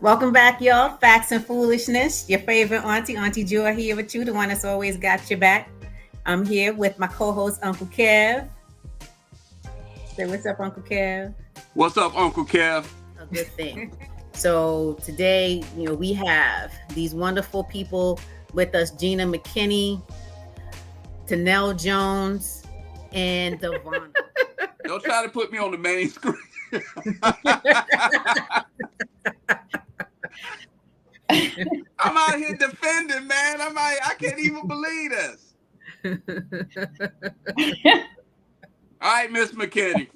Welcome back, y'all. Facts and Foolishness. Your favorite auntie, Auntie Jewel, here with you, the one that's always got your back. I'm here with my co-host, Uncle Kev. Say what's up, Uncle Kev. What's up, Uncle Kev? A good thing. So today, we have these wonderful people with us: Gina McKinney, Tanel Jones, and Devon. Don't try to put me on the main screen. I'm out here defending, man. I can't even believe this. All right, Miss McKinney.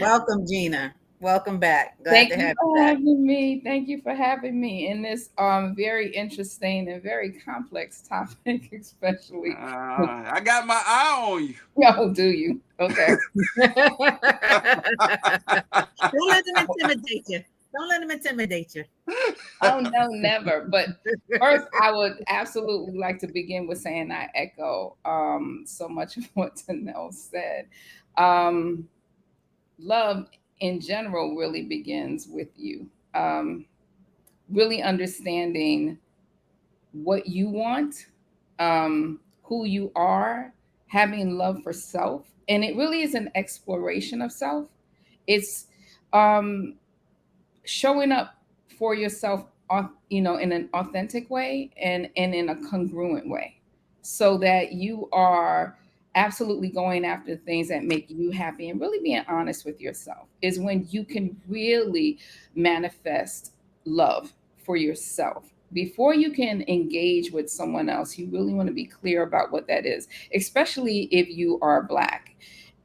Welcome, Gina. Welcome back. Glad to have you for having me. Thank you for having me in this very interesting and very complex topic, especially. I got my eye on you. Oh, do you? Okay. Don't let them intimidate you. Don't let them intimidate you. Oh, no, never. But first, I would absolutely like to begin with saying I echo so much of what Tanel said. Love in general really begins with you. Really understanding what you want, who you are, having love for self. And it really is an exploration of self. It's showing up for yourself, in an authentic way and in a congruent way, so that you are absolutely going after things that make you happy, and really being honest with yourself is when you can really manifest love for yourself. Before you can engage with someone else, you really want to be clear about what that is, especially if you are Black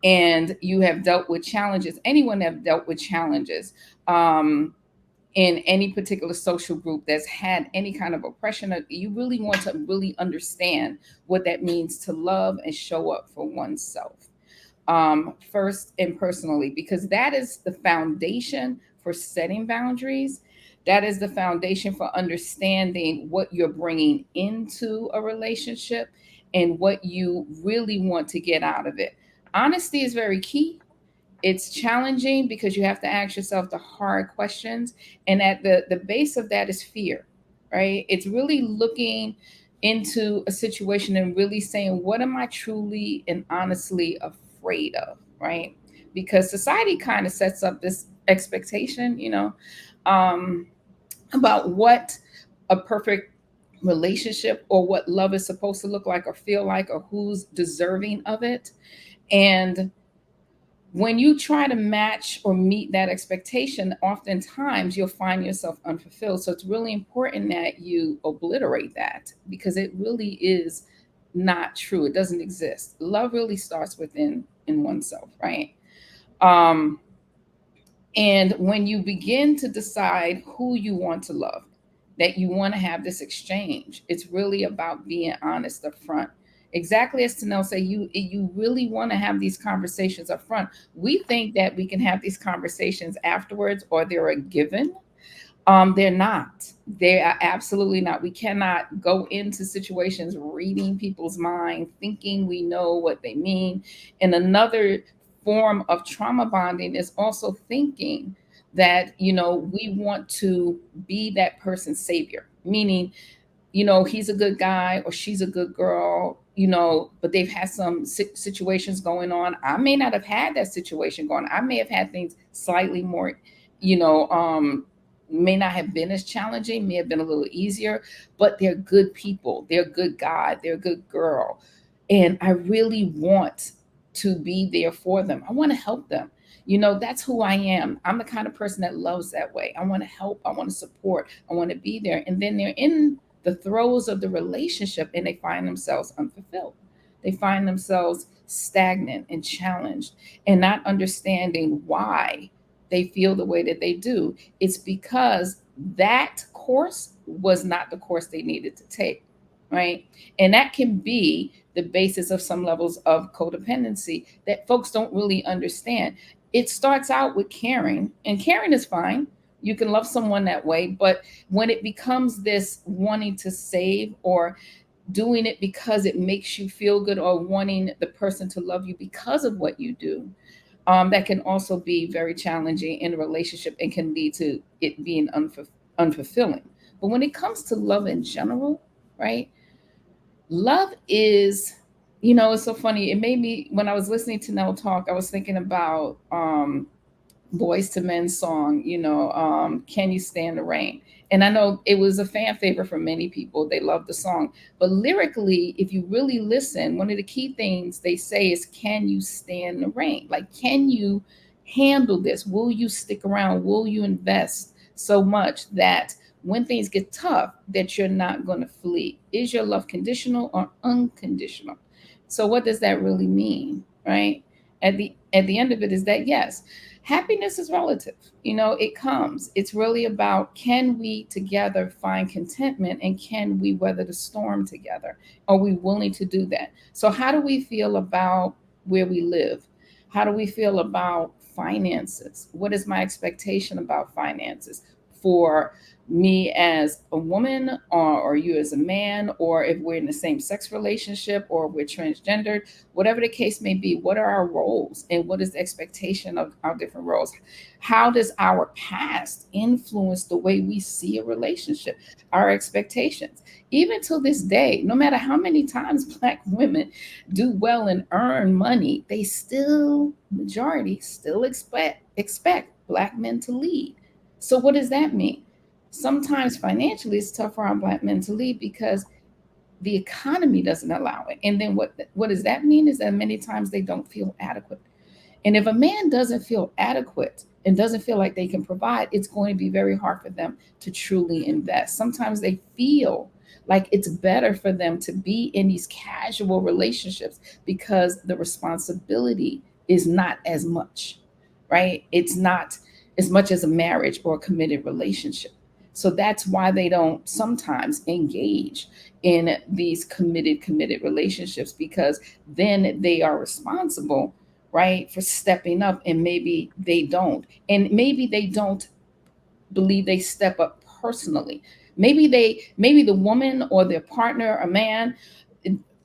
and you have dealt with challenges. Anyone have dealt with challenges in any particular social group that's had any kind of oppression, you really want to really understand what that means to love and show up for oneself, first and personally, because that is the foundation for setting boundaries. That is the foundation for understanding what you're bringing into a relationship and what you really want to get out of it. Honesty is very key. It's challenging because you have to ask yourself the hard questions. And at the base of that is fear, right? It's really looking into a situation and really saying, what am I truly and honestly afraid of, right? Because society kind of sets up this expectation, about what a perfect relationship or what love is supposed to look like or feel like, or who's deserving of it. And when you try to match or meet that expectation, oftentimes you'll find yourself unfulfilled. So it's really important that you obliterate that, because it really is not true. It doesn't exist. Love really starts within in oneself, right? And when you begin to decide who you want to love, that you want to have this exchange, it's really about being honest up front. Exactly as Tanel say, you really want to have these conversations up front. We think that we can have these conversations afterwards, or they're a given. They're not. They are absolutely not. We cannot go into situations reading people's mind, thinking we know what they mean. And another form of trauma bonding is also thinking that, we want to be that person's savior, meaning, he's a good guy or she's a good girl, but they've had some situations going on. I may not have had that situation going on. I may have had things slightly more, may not have been as challenging, may have been a little easier, but they're good people. They're a good guy. They're a good girl. And I really want to be there for them. I want to help them. That's who I am. I'm the kind of person that loves that way. I want to help. I want to support. I want to be there. And then they're in the throes of the relationship and they find themselves unfulfilled. They find themselves stagnant and challenged and not understanding why they feel the way that they do. It's because that course was not the course they needed to take, right? And that can be the basis of some levels of codependency that folks don't really understand. It starts out with caring, and caring is fine. You can love someone that way, but when it becomes this wanting to save or doing it because it makes you feel good, or wanting the person to love you because of what you do, that can also be very challenging in a relationship and can lead to it being unfulfilling. But when it comes to love in general, right? Love is, it's so funny. It made me, when I was listening to Nell talk, I was thinking about Boys to Men's song, Can You Stand the Rain? And I know it was a fan favorite for many people. They love the song. But lyrically, if you really listen, one of the key things they say is, can you stand the rain? Like, can you handle this? Will you stick around? Will you invest so much that when things get tough, that you're not going to flee? Is your love conditional or unconditional? So what does that really mean, right? At the end of it is that, yes, happiness is relative. It comes. It's really about, can we together find contentment, and can we weather the storm together? Are we willing to do that? So how do we feel about where we live? How do we feel about finances? What is my expectation about finances for me as a woman, or you as a man, or if we're in the same sex relationship, or we're transgendered, whatever the case may be? What are our roles, and what is the expectation of our different roles? How does our past influence the way we see a relationship, our expectations? Even till this day, no matter how many times Black women do well and earn money, they still, majority, still expect Black men to lead. So what does that mean? Sometimes financially it's tough for our Black men to lead because the economy doesn't allow it. And then what does that mean is that many times they don't feel adequate. And if a man doesn't feel adequate and doesn't feel like they can provide, it's going to be very hard for them to truly invest. Sometimes they feel like it's better for them to be in these casual relationships because the responsibility is not as much, right? It's not as much as a marriage or a committed relationship. So that's why they don't sometimes engage in these committed relationships, because then they are responsible, right, for stepping up, and maybe they don't. And maybe they don't believe they step up personally. Maybe the woman or their partner, a man,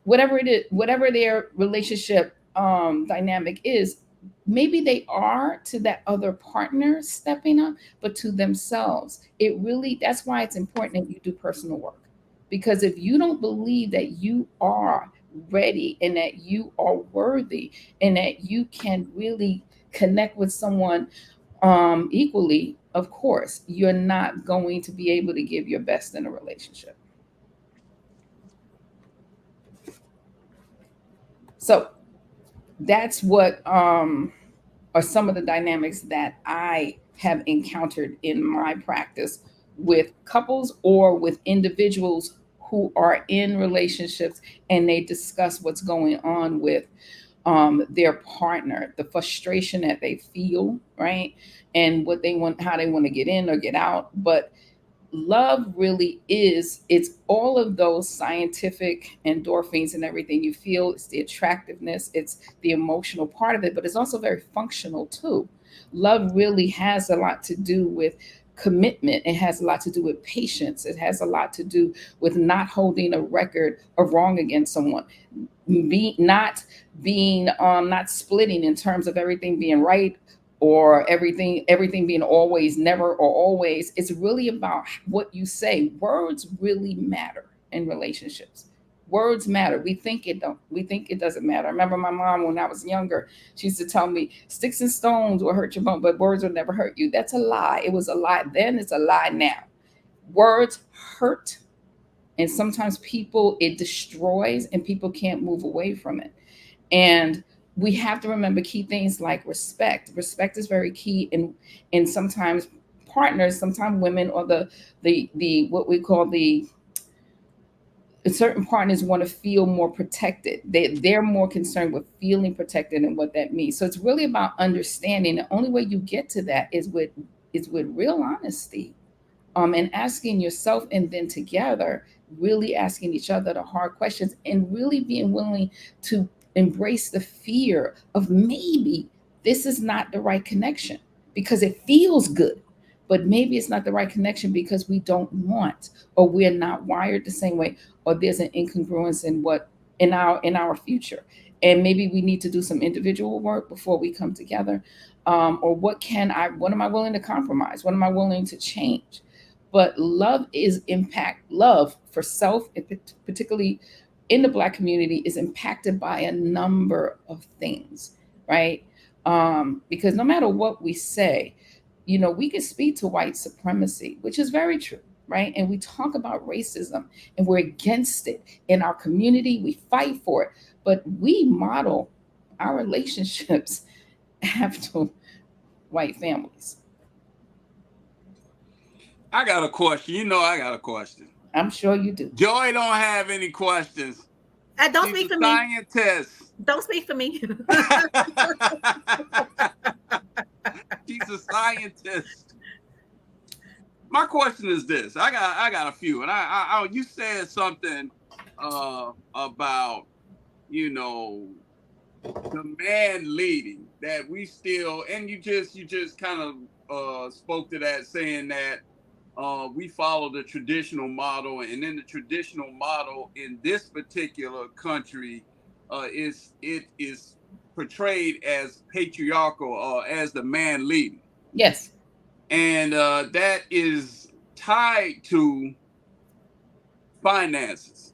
whatever it is, whatever their relationship dynamic is, maybe they are to that other partner stepping up, but to themselves, that's why it's important that you do personal work. Because if you don't believe that you are ready, and that you are worthy, and that you can really connect with someone equally, of course, you're not going to be able to give your best in a relationship. So that's what are some of the dynamics that I have encountered in my practice with couples or with individuals who are in relationships, and they discuss what's going on with their partner, the frustration that they feel, right? And what they want, how they want to get in or get out. But love really is, it's all of those scientific endorphins and everything you feel. It's the attractiveness, it's the emotional part of it, but it's also very functional too. Love really has a lot to do with commitment. It has a lot to do with patience. It has a lot to do with not holding a record of wrong against someone, not being not splitting in terms of everything being right, or everything being always, never, or always. It's really about what you say. Words really matter in relationships. Words matter. We think it don't. We think it doesn't matter. I remember my mom, when I was younger, she used to tell me, sticks and stones will hurt your bone, but words will never hurt you. That's a lie. It was a lie then, it's a lie now. Words hurt, and sometimes people, it destroys, and people can't move away from it. And we have to remember key things like respect. Respect is very key. And sometimes partners, sometimes women, or the what we call the certain partners want to feel more protected. They're more concerned with feeling protected and what that means. So it's really about understanding. The only way you get to that is with real honesty, and asking yourself, and then together really asking each other the hard questions, and really being willing to embrace the fear of, maybe this is not the right connection because it feels good, but maybe it's not the right connection because we don't want, or we're not wired the same way, or there's an incongruence in our future. and maybe we need to do some individual work before we come together. Or what am I willing to compromise? What am I willing to change? But love for self, particularly in the Black community, is impacted by a number of things, right? Because no matter what we say, we can speak to white supremacy, which is very true, right? And we talk about racism and we're against it in our community, we fight for it, but we model our relationships after white families. I got a question. I got a question. I'm sure you do. Joy don't have any questions. Don't speak for me. Scientist. Don't speak for me. She's a scientist. My question is this. I got a few, and I you said something about the man leading, that we still, and you just kind of spoke to that, saying that we follow the traditional model, and in the traditional model in this particular country, it is portrayed as patriarchal, as the man leading. Yes. And that is tied to finances.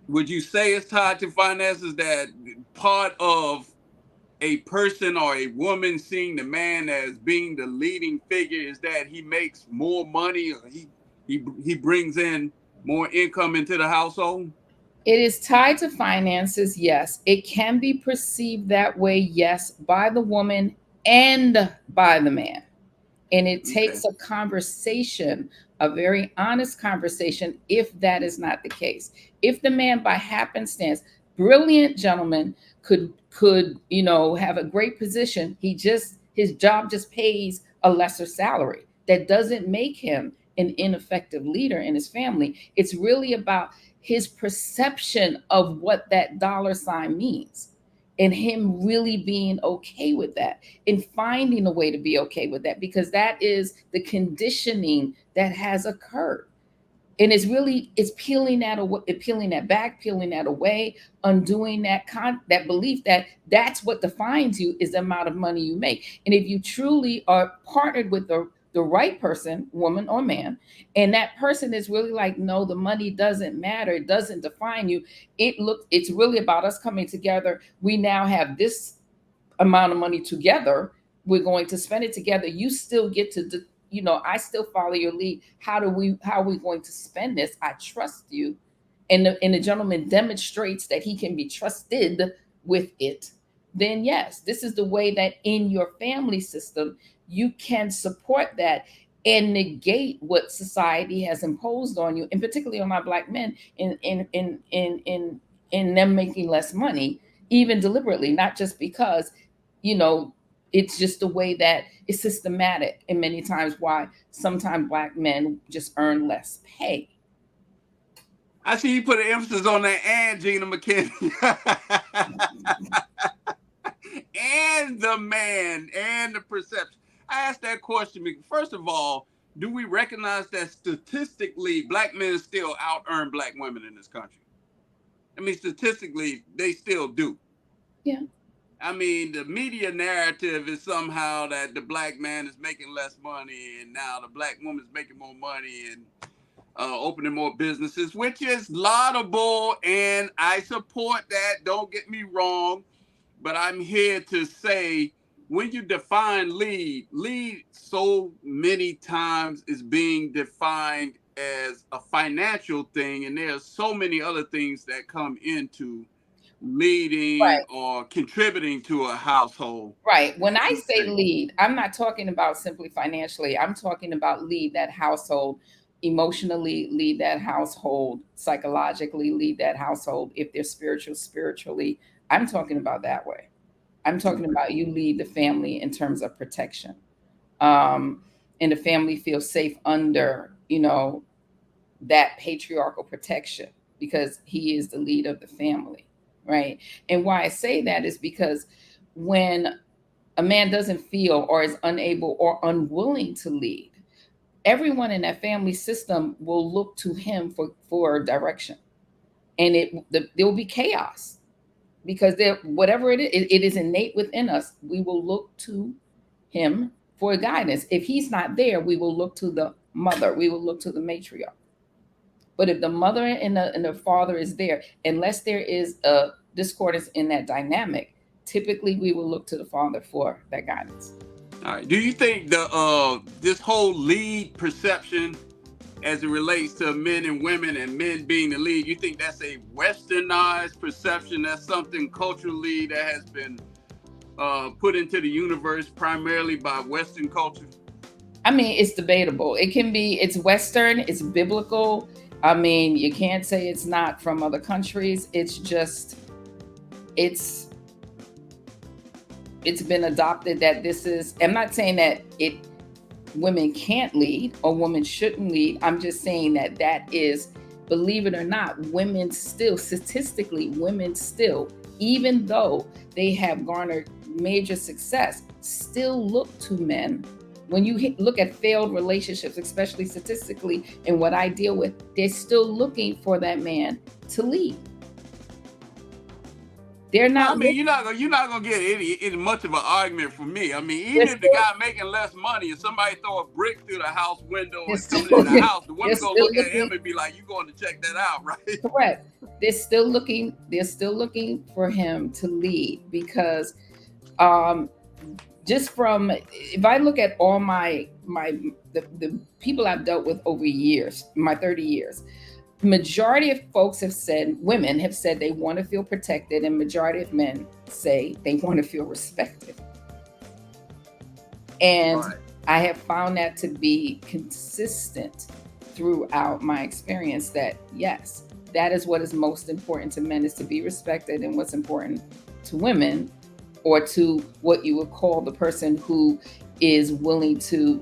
Would you say it's tied to finances, that part of a person or a woman seeing the man as being the leading figure is that he makes more money, or he brings in more income into the household? It is tied to finances, yes. It can be perceived that way, yes, by the woman and by the man. And it takes a conversation, a very honest conversation, if that is not the case. If the man, by happenstance, brilliant gentleman, could have a great position, his job just pays a lesser salary. That doesn't make him an ineffective leader in his family. It's really about his perception of what that dollar sign means, and him really being okay with that, and finding a way to be okay with that, because that is the conditioning that has occurred. And it's peeling that away, peeling that back, peeling that away, undoing that belief that that's what defines you, is the amount of money you make. And if you truly are partnered with the right person, woman or man, and that person is really like, no, the money doesn't matter, it doesn't define you. It's really about us coming together. We now have this amount of money together. We're going to spend it together. You still get to I still follow your lead. How are we going to spend this? I trust you. And the gentleman demonstrates that he can be trusted with it. Then yes, this is the way that in your family system, you can support that and negate what society has imposed on you, and particularly on our Black men, in them making less money, even deliberately, not just because, it's just the way that it's systematic, and many times why sometimes Black men just earn less pay. I see you put an emphasis on that, and Gina McKinney. And the man and the perception. I asked that question because, first of all, do we recognize that statistically Black men still out earn Black women in this country? I mean, statistically, they still do. Yeah. I mean, the media narrative is somehow that the Black man is making less money, and now the Black woman is making more money and opening more businesses, which is laudable, and I support that. Don't get me wrong, but I'm here to say, when you define lead so many times is being defined as a financial thing, and there are so many other things that come into leading, right, or contributing to a household. Right. When I say lead, I'm not talking about simply financially. I'm talking about lead that household emotionally, lead that household psychologically, lead that household if they're spiritually. I'm talking about that way. I'm talking about you lead the family in terms of protection. And the family feels safe under, that patriarchal protection, because he is the lead of the family. Right. And why I say that is because when a man doesn't feel or is unable or unwilling to lead, everyone in that family system will look to him for direction. and there will be chaos, because whatever it is innate within us. We will look to him for guidance. If he's not there, we will look to the mother. We will look to the matriarch. But if the mother and the father is there, unless there is a discordance in that dynamic, typically we will look to the father for that guidance. All right. Do you think this whole lead perception, as it relates to men and women and men being the lead, you think that's a westernized perception? That's something culturally that has been put into the universe primarily by Western culture? I mean, it's debatable. It's Western, it's biblical. I mean, you can't say it's not from other countries. It's just, it's been adopted that this is, I'm not saying that women can't lead or women shouldn't lead. I'm just saying that is, believe it or not, statistically, women still, even though they have garnered major success, still look to men. When you look at failed relationships, especially statistically, and what I deal with, they're still looking for that man to lead. They're not. I mean, you're not gonna get any much of an argument from me. I mean, even if the guy making less money and somebody throw a brick through the house window and come in the house, the woman gonna look at him and be like, "You going to check that out, right?" Correct. They're still looking for him to lead, because just from, if I look at all the people I've dealt with over years, my 30 years, majority of women have said they want to feel protected, and majority of men say they want to feel respected. And right. I have found that to be consistent throughout my experience, that yes, that is what is most important to men, is to be respected, and what's important to women, or to what you would call the person who is willing to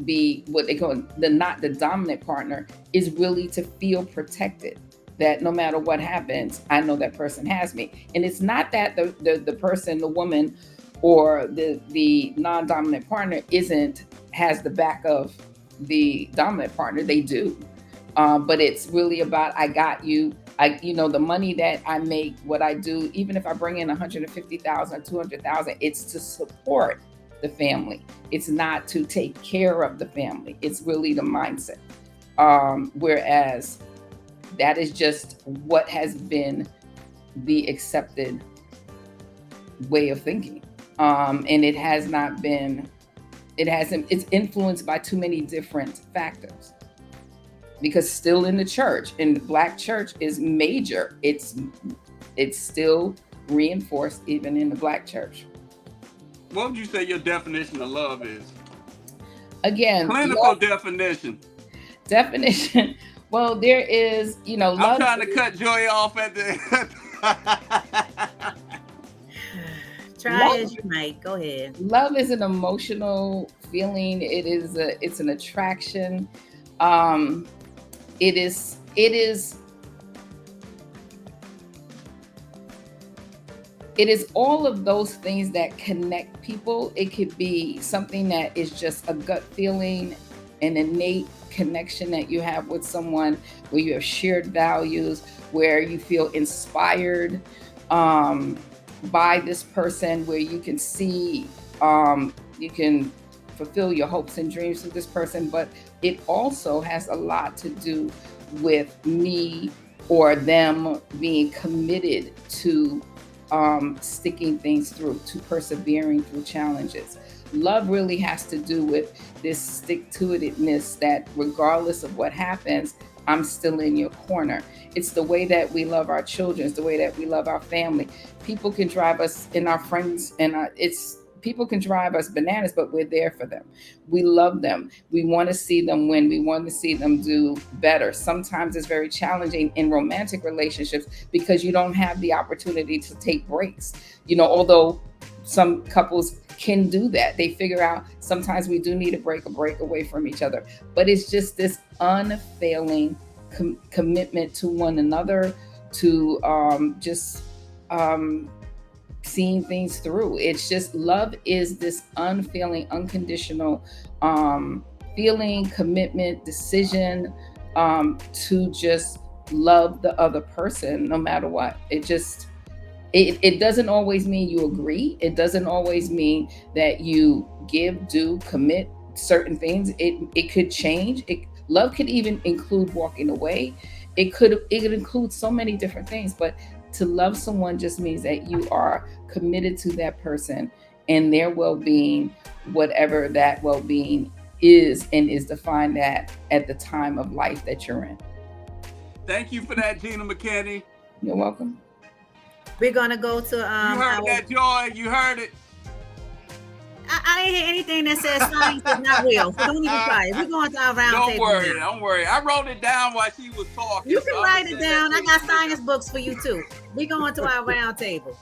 be what they call not the dominant partner, is really to feel protected, that no matter what happens, I know that person has me. And it's not that the person, the woman, or the non-dominant partner has the back of the dominant partner. They do, but it's really about, I got you. The money that I make, what I do, even if I bring in $150,000, $200,000, it's to support the family. It's not to take care of the family. It's really the mindset. Whereas that is just what has been the accepted way of thinking. And it has not been, it's influenced by too many different factors. Because still in the church, and the Black church is major, it's still reinforced even in the Black church. What would you say your definition of love is? Again, clinical definition. Well, there is, love. I'm trying to cut Joy off at the. Try as you might. Go ahead. Love is an emotional feeling. It's an attraction. It is all of those things that connect people. It could be something that is just a gut feeling, an innate connection that you have with someone, where you have shared values, where you feel inspired by this person, where you can see, you can fulfill your hopes and dreams with this person. But it also has a lot to do with me or them being committed to sticking things through, to persevering through challenges. Love really has to do with this stick-to-itiveness, that regardless of what happens, I'm still in your corner. It's the way that we love our children. It's the way that we love our family. People can drive us, and our friends, and people can drive us bananas, but we're there for them. We love them. We want to see them win. We want to see them do better. Sometimes it's very challenging in romantic relationships because you don't have the opportunity to take breaks. Although some couples can do that. They figure out sometimes we do need a break away from each other. But it's just this unfailing commitment to one another, to seeing things through. It's just, love is this unfailing, unconditional feeling, commitment, decision to just love the other person no matter what. It doesn't always mean you agree. It doesn't always mean that you give, do, commit certain things. It could change. Love could even include walking away. It could include so many different things, but to love someone just means that you are committed to that person and their well-being, whatever that well-being is, and is defined at the time of life that you're in. Thank you for that, Gina McKinney. You're welcome. We're gonna go to You heard that, Joy? You heard it. I didn't hear anything that says science is not real. So don't even try it. We're going to our round table. Don't worry. I wrote it down while she was talking. You can write it down. I got science books for you too. We're going to our round table.